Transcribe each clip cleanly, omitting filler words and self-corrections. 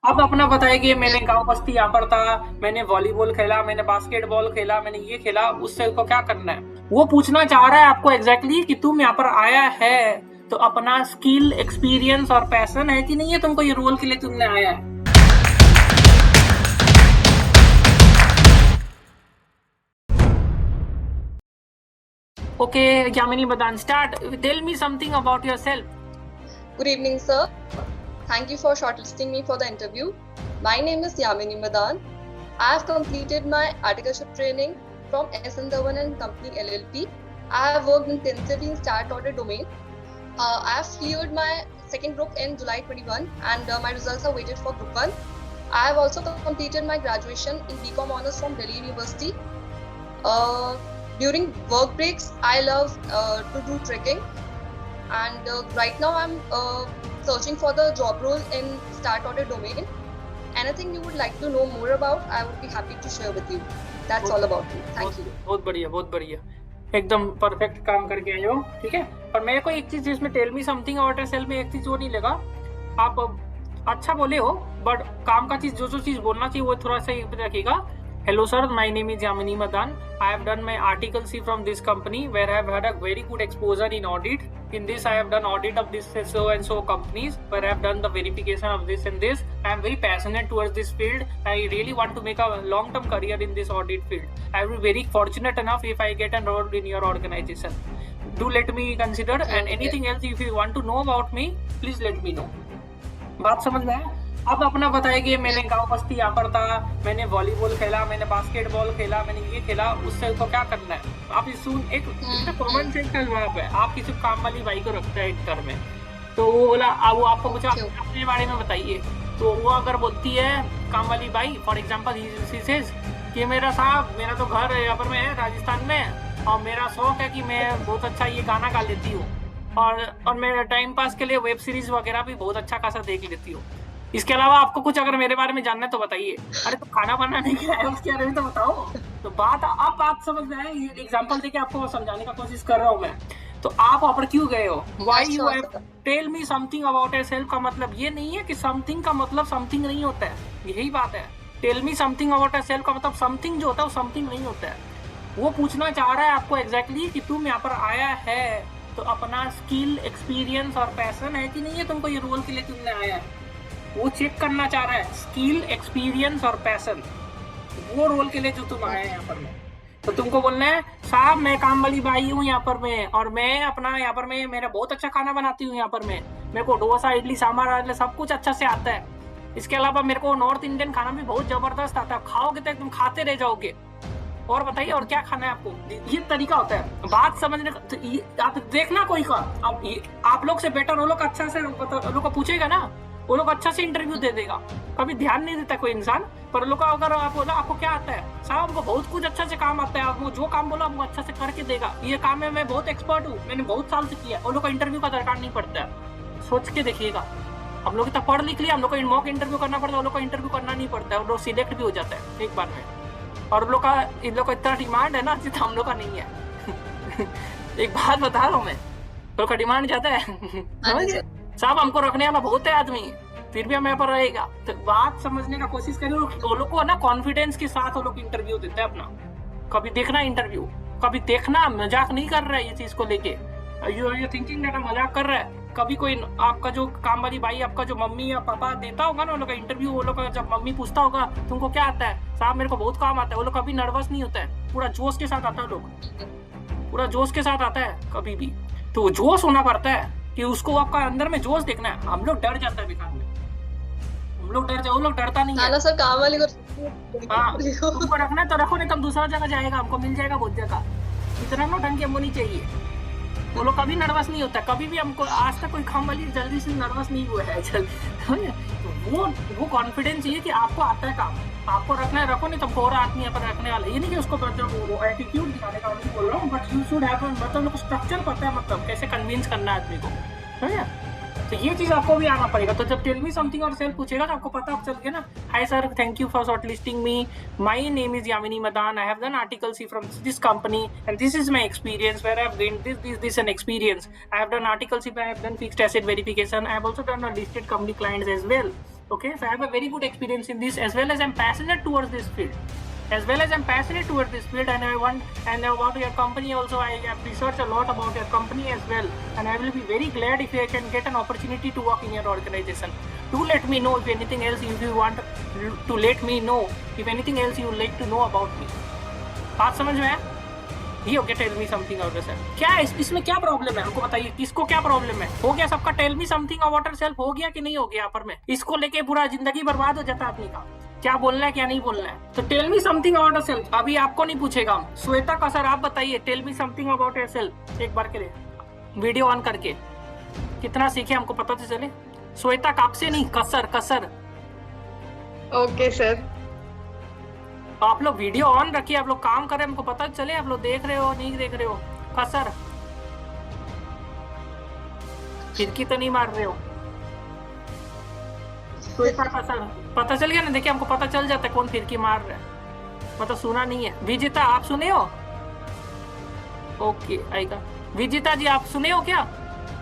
आप अपना बताइए। मैंने गांव बस्ती यहाँ पर था, मैंने वॉलीबॉल खेला, मैंने बास्केटबॉल खेला, मैंने ये खेला, उससे को क्या करना है? वो पूछना चाह रहा है आपको एग्जैक्टली कि तुम यहाँ पर आया है तो अपना स्किल, एक्सपीरियंस और पैशन है कि नहीं है तुमको ये रोल के लिए तुमने आया है। Okay Yamini Madan, start. Tell me something about yourself. Good evening, sir. Thank you for shortlisting me for the interview. My name is Yamini Madan. I have completed my articleship training from SN Dhawan and Company LLP. I have worked intensively in start audit domain. I have cleared my second group in July 21 and my results are waited for group 1. I have also completed my graduation in BCom Honours from Delhi University. During work breaks, I love to do trekking. And right now I'm searching for the job role in start audit domain. Anything you would like to know more about, I would be happy to share with you. That's all about me. Thank you. बहुत बढ़िया, बहुत बढ़िया, एकदम perfect काम करके आए हो। ठीक है, पर मेरे को एक चीज इसमें tell me something about yourself में एक चीज वो नहीं लगा। आप अच्छा बोले हो बट काम का चीज जो चीज बोलना चाहिए वो थोड़ा सा रखिएगा। Hello sir, my name is Yamini Madan. I have done my Article C from this company where I have had a very good exposure in audit. In this I have done audit of this so and so companies where I have done the verification of this and this. I am very passionate towards this field. I really want to make a long term career in this audit field. I will be very fortunate enough if I get enrolled in your organization. Do let me consider, and anything else if you want to know about me, please let me know. बात समझ में आया? अब अपना बताइए। मैंने गांव बस्ती यहाँ पर था, मैंने वॉलीबॉल खेला, मैंने बास्केटबॉल खेला, मैंने ये खेला, उससे तो क्या करना है? आप एक कॉमन सेंस का जवाब है। आप किसी काम वाली बाई को रखते हैं इंटर में, तो वो बोला वो आपको कुछ अपने बारे में बताइए, तो वो अगर बोलती है काम वाली बाई, फॉर एग्जाम्पल कि मेरा साहब, मेरा तो घर यहाँ पर में है राजस्थान में, और मेरा शौक है कि मैं बहुत अच्छा ये गाना गा लेती हूँ, और मेरा टाइम पास के लिए वेब सीरीज वगैरह भी बहुत अच्छा खासा देख लेती हूँ। इसके अलावा आपको कुछ अगर मेरे बारे में जानना है तो बताइए। अरे तो खाना बनाना नहीं किया है उसके बारे में तो बताओ। तो बात समझ में आए? ये एग्जांपल देके आपको समझाने का कोशिश कर रहा हूँ मैं। तो आप वहाँ पर क्यों गए हो? Why you have tell me something about yourself का मतलब ये नहीं है कि समथिंग का मतलब समथिंग नहीं होता है। यही बात है। Tell me something about yourself का मतलब समथिंग जो होता है वो समथिंग नहीं होता है। वो पूछना चाह रहा है आपको एग्जैक्टली कि तुम यहाँ पर आया है तो अपना स्किल, एक्सपीरियंस और पैशन है कि नहीं है तुमको ये रोल के लिए तुमने आया है। वो चेक करना चाह रहा है, स्किल, एक्सपीरियंस और पैशन, वो रोल के लिए जो तुम आए हैं यहाँ पर में। तो तुमको बोलना है साहब मैं काम वाली बाई हूँ यहाँ पर में, और मैं अपना यहाँ पर में मेरा बहुत अच्छा खाना बनाती हूँ यहाँ पर में, मेरे को डोसा, इडली, सांभर सब कुछ अच्छा से आता है। इसके अलावा मेरे को नॉर्थ इंडियन खाना भी बहुत जबरदस्त आता है, खाओगे तो एकदम खाते रह जाओगे। और बताइए और क्या खाना है आपको? ये तरीका होता है बात समझने का। तो आप देखना कोई का आप लोग से बेटर वो लोग अच्छा से लोग को पूछेगा ना, वो लोग अच्छा से इंटरव्यू दे देगा। कभी ध्यान नहीं देता कोई इंसान, पर लोग अगर आप बोला आपको क्या आता है, साहब हमको बहुत कुछ अच्छा से काम आता है, आपको जो काम बोला हमको अच्छा से करके देगा, ये काम में मैं बहुत एक्सपर्ट हूँ, मैंने बहुत साल से किया। वो लोग को इंटरव्यू का दरकार नहीं पड़ता है। सोच के देखिएगा, हम लोग तो पढ़ लिख लिया, हम लोग को मॉक इंटरव्यू करना पड़ता है, वो लोग को इंटरव्यू करना नहीं पड़ता है, वो लोग सिलेक्ट भी हो जाता है एक बार में। और इन लोग का इतना डिमांड है ना जितना हम लोग का नहीं है। एक बात बता रहा हूँ मैं, लोग का डिमांड ज्यादा है। साहब हमको रखने वाला बहुत है आदमी, फिर भी हम यहाँ पर रहेगा। तो बात समझने का कोशिश करिए। वो लोग को ना कॉन्फिडेंस के साथ वो लोग इंटरव्यू देते हैं अपना। कभी देखना इंटरव्यू, कभी देखना मजाक नहीं कर रहा है ये चीज को लेके। यू थिंकिंग दैट मजाक कर रहा है। कभी कोई आपका जो काम वाली बाई, आपका जो मम्मी या पापा देता होगा ना वो लोग का इंटरव्यू, वो लोग का जब मम्मी पूछता होगा तुमको क्या आता है, साहब मेरे को बहुत काम आता है, वो लोग कभी नर्वस नहीं होता है, पूरा जोश के साथ आता है। लोग पूरा जोश के साथ आता है कभी भी। तो जोश होना पड़ता है कि उसको आपका अंदर में जोश देखना है। हम लोग डर जाता है बेकार में, हम लोग डर जाओ, वो लोग डरता नहीं है। सर काम वाली को तुमको रखना है तो रखो, नहीं तब दूसरा जगह जाएगा, हमको मिल जाएगा बहुत जगह। इतना ना ढंग की होनी चाहिए। वो लोग कभी नर्वस नहीं होता, कभी भी हमको आज तक कोई काम वाली जल्दी से नर्वस नहीं हुआ है। तो वो कॉन्फिडेंस चाहिए कि आपको आता है काम, आपको रखना है रखो, नहीं तो और आदमी यहाँ पर रखने वाला। ये नहीं कि उसको एटीट्यूड दिखाने का नहीं बोल रहा हूँ, बट यू शुड हैव मतलब स्ट्रक्चर पता है, मतलब कैसे कन्विंस करना है आदमी को, समझे? तो ये चीज आपको भी आना पड़ेगा। तो जब टेल मी समथिंग और सेल्फ पूछेगा तो आपको पता चल गया ना। Hi sir, thank you for shortlisting me. My name is Yamini Madan. I have done articleship from this company and this is my experience where I have gained this an experience. I have done article C, I have done fixed asset verification. I have also done a listed company clients as well. Okay, so I have a very good experience in this, as well as I'm passionate towards this field. And I want your company also. I have researched a lot about your company as well, and I will be very glad if I can get an opportunity to work in your organization. Do let me know if anything else, if you want to let me know if anything else you would like to know about me. बात समझ में है? Hi okay, tell me something about yourself. क्या इसमें क्या problem है, हमको बताइए, किसको क्या प्रॉब्लम है? हो गया सबका tell me something about yourself, हो गया कि नहीं हो गया? यहाँ पर में इसको लेके पूरा जिंदगी बर्बाद हो जाता आदमी का, क्या बोलना है क्या नहीं बोलना है। तो tell me something about yourself अभी आपको नहीं पूछेगा हम। श्वेता का सर आप बताइए, tell me something about yourself एक बार के लिए वीडियो ऑन करके, कितना सीखे हमको पता तो चले। श्वेता का आपसे नहीं, कसर। Okay sir. आप लोग वीडियो ऑन रखिए, आप लोग काम कर रहे हैं, हमको पता चले आप लोग देख रहे हो नहीं देख रहे हो। कसर, फिरकी तो नहीं मार रहे हो। श्वेता कसर, पता चल गया ना? देखिए हमको पता चल जाता है कौन फिरकी मार रहा है, मतलब सुना नहीं है। विजिता आप सुने हो? ओके आएगा। विजिता जी आप सुने हो क्या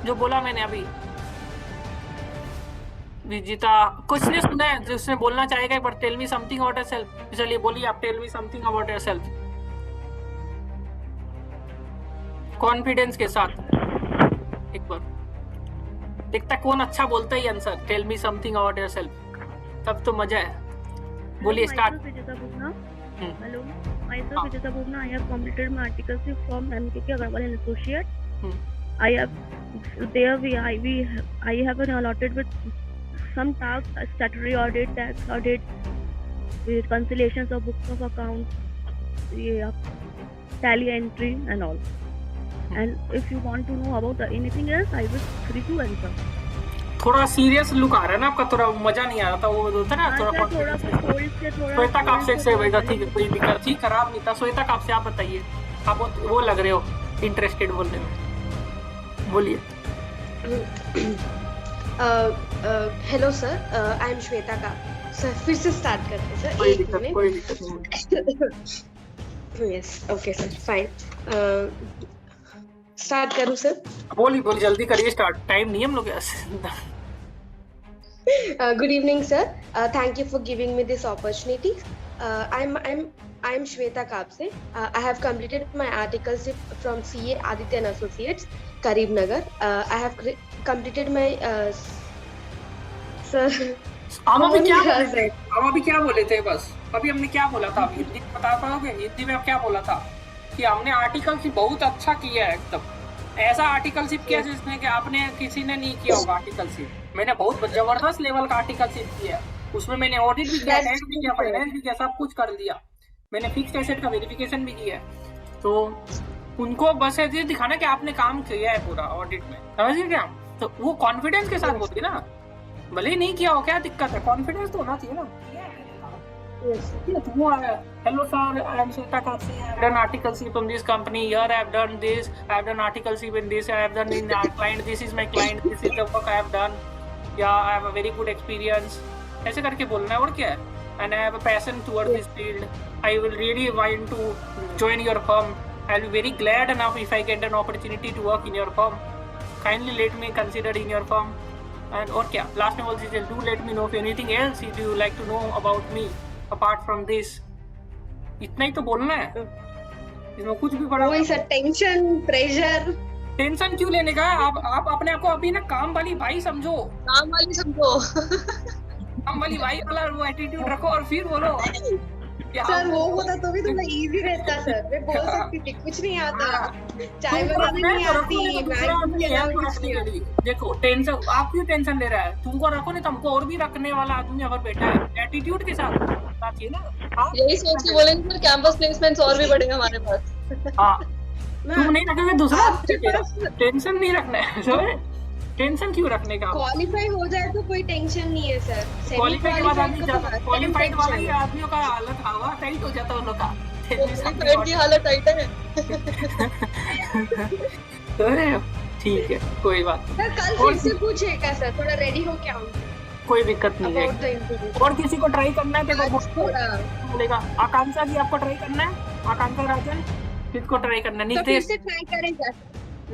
जो बोला मैंने अभी? विजिता कुछ नहीं सुना है, जिसने बोलना चाहेगा एक बार tell me something about yourself. चलिए बोलिए आप, tell me something about yourself confidence के साथ। एक बार देखता कौन अच्छा बोलता है answer, tell me something about yourself, तब तो मजा है। बोलिए start. Hello, myself Vijita Bubna. I have completed my articleship from MKK Agarwal and Associates. I have been allotted with some tasks: statutory audit, tax audit, reconciliations of books of accounts, tally entry and all. And if you want to know about anything else, I will free to answer. थोड़ा serious look आ रहा है ना आपका, थोड़ा मजा नहीं आ रहा था, वो होता है ना थोड़ा। श्वेता काप से होगा, ठीक है कोई दिक्कत, ठीक खराब नहीं था। श्वेता काप से आप बताइए, आप वो लग रहे हो इंटरेस्टेड बोलने में, बोलिए। Hello sir, I am Shweta का। सर फिर से स्टार्ट करते हैं सर, कोई दिक्कत नहीं। Yes okay sir, fine. Start करूं सर? बोलिए जल्दी करिए स्टार्ट, टाइम नहीं हम लोग। Good evening, sir. Thank you for giving me this opportunity. I am Shweta Kapse. I have completed my articleship from CA Aditya and Associates, Karimnagar. I have completed my sir. हम अभी क्या बोले थे? बस अभी हमने क्या बोला था? हिंदी में बता पाओगे? हिंदी में क्या बोला था कि हमने आर्टिकलशिप बहुत अच्छा किया है, एकदम ऐसा आर्टिकलशिप किया जिसने कि आपने किसी ने नहीं किया होगा आर्टिकलशिप। मैंने बहुत जबरदस्त लेवल का आर्टिकलशिप किया, उसमें मैंने ऑडिट भी किया, टैक्स भी किया, फाइनेंस भी किया, सब कुछ कर दिया। मैंने फिक्स्ड एसेट का वेरिफिकेशन भी किया है। तो उनको बस ये दिखाना कि आपने काम किया है पूरा ऑडिट में, समझ गए क्या? तो वो कॉन्फिडेंस के साथ बोलती ना, भले ही नहीं किया हो, क्या दिक्कत है? कॉन्फिडेंस तो होना चाहिए ना। Hello sir, I am Shweta Kapse. I have done articleship in this company. Here I have done this. I have done articleship in this. I have done in our client. This is my client. This is the work I have done. Yeah, I have a very good experience. ऐसे करके बोलना है, और क्या है? And I have a passion towards this field. I will really want to join your firm. I'll be very glad enough if I get an opportunity to work in your firm. Kindly let me consider in your firm. And और क्या? Last में बोल दीजिए, do let me know if anything else if you like to know about me. Apart from this, इतना ही तो बोलना है, इसमें कुछ भी बड़ा वही सर, टेंशन प्रेशर। टेंशन क्यों लेने का? आप अपने आप को अभी ना काम वाली भाई समझो, काम वाली भाई वाला वो एटीट्यूड रखो और फिर बोलो। सर वो होता तो भी थोड़ा इजी रहता सर, मैं बोल सकती थी कुछ नहीं आता, चाय बनानी नहीं आती। देखो टेंशन, आप क्यों टेंशन ले रहा है? तुमको रखो, नहीं तुमको और भी रखने वाला आदमी अगर बैठा है एटीट्यूड के साथ चाहिए ना। यही सोच के बोलेंगे सर, कैंपस प्लेसमेंट्स और भी बढ़ेगा हमारे पास। हाँ, तुम नहीं रखोगे दूसरा, टेंशन नहीं रखना है। टेंशन क्यों रखने का? क्वालिफाई हो जाए तो कोई टेंशन नहीं है सर। क्वालिफाई के बाद आदमी जाता, क्वालिफाइड वाला ही आदमियों का हालत हवा टाइट हो जाता है उन लोग का। क्वालिफाइड की हालत टाइट है। ठीक है, कोई बात सर। कल फिर से पूछेगा सर, थोड़ा रेडी हो क्या? कोई दिक्कत नहीं है। और किसी को ट्राई करना है तो बोलेगा। आकांक्षा जी आपको ट्राई करना है? आकांक्षा राजन किसको ट्राई करना है? नितेश से ट्राई करेंगे,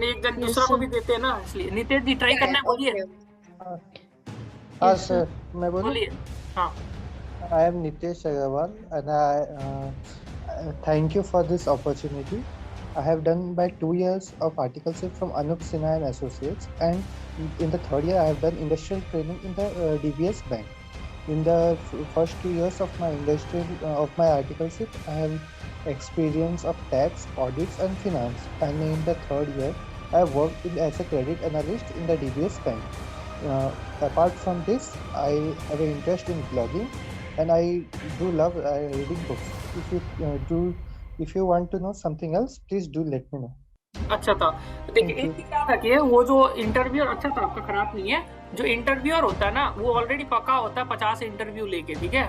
एक जन दूसरा को भी देते हैं ना, इसलिए नितेश जी ट्राई करना है, बोलिए। हाँ Yes, सर, मैं बोलूँ? बोलिए। हाँ। I am Nitesh Agarwal and thank you for this opportunity. I have done my 2 years of articleship from Anup Sinha and Associates, and in the third year I have done industrial training in the DBS Bank. In the first 2 years of my articleship, I have experience of tax, audits, and finance. And in the third year, I have worked as a credit analyst in the DBS Bank. Apart from this, I have an interest in blogging, and I do love reading books. If you want to know something else, please do let me know. अच्छा था। देखिए Thank एक you. चीज याद रखिए, वो जो interviewer अच्छा था आपका, खराब नहीं है। जो इंटरव्यूअर होता है ना, वो ऑलरेडी पका होता है 50 इंटरव्यू लेके, ठीक है।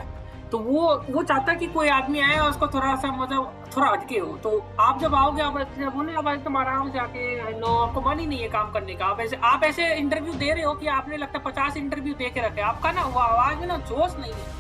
तो वो चाहता है कि कोई आदमी आए और उसको थोड़ा सा मतलब थोड़ा हटके हो। तो आप जब आओगे, आप बोले आप एकदम आराम से आके हेलो, आपको मन ही नहीं है काम करने का, आप ऐसे इंटरव्यू दे रहे हो कि आपने लगता है 50 इंटरव्यू दे के रखे। आपका ना वो आवाज में ना जोश नहीं है।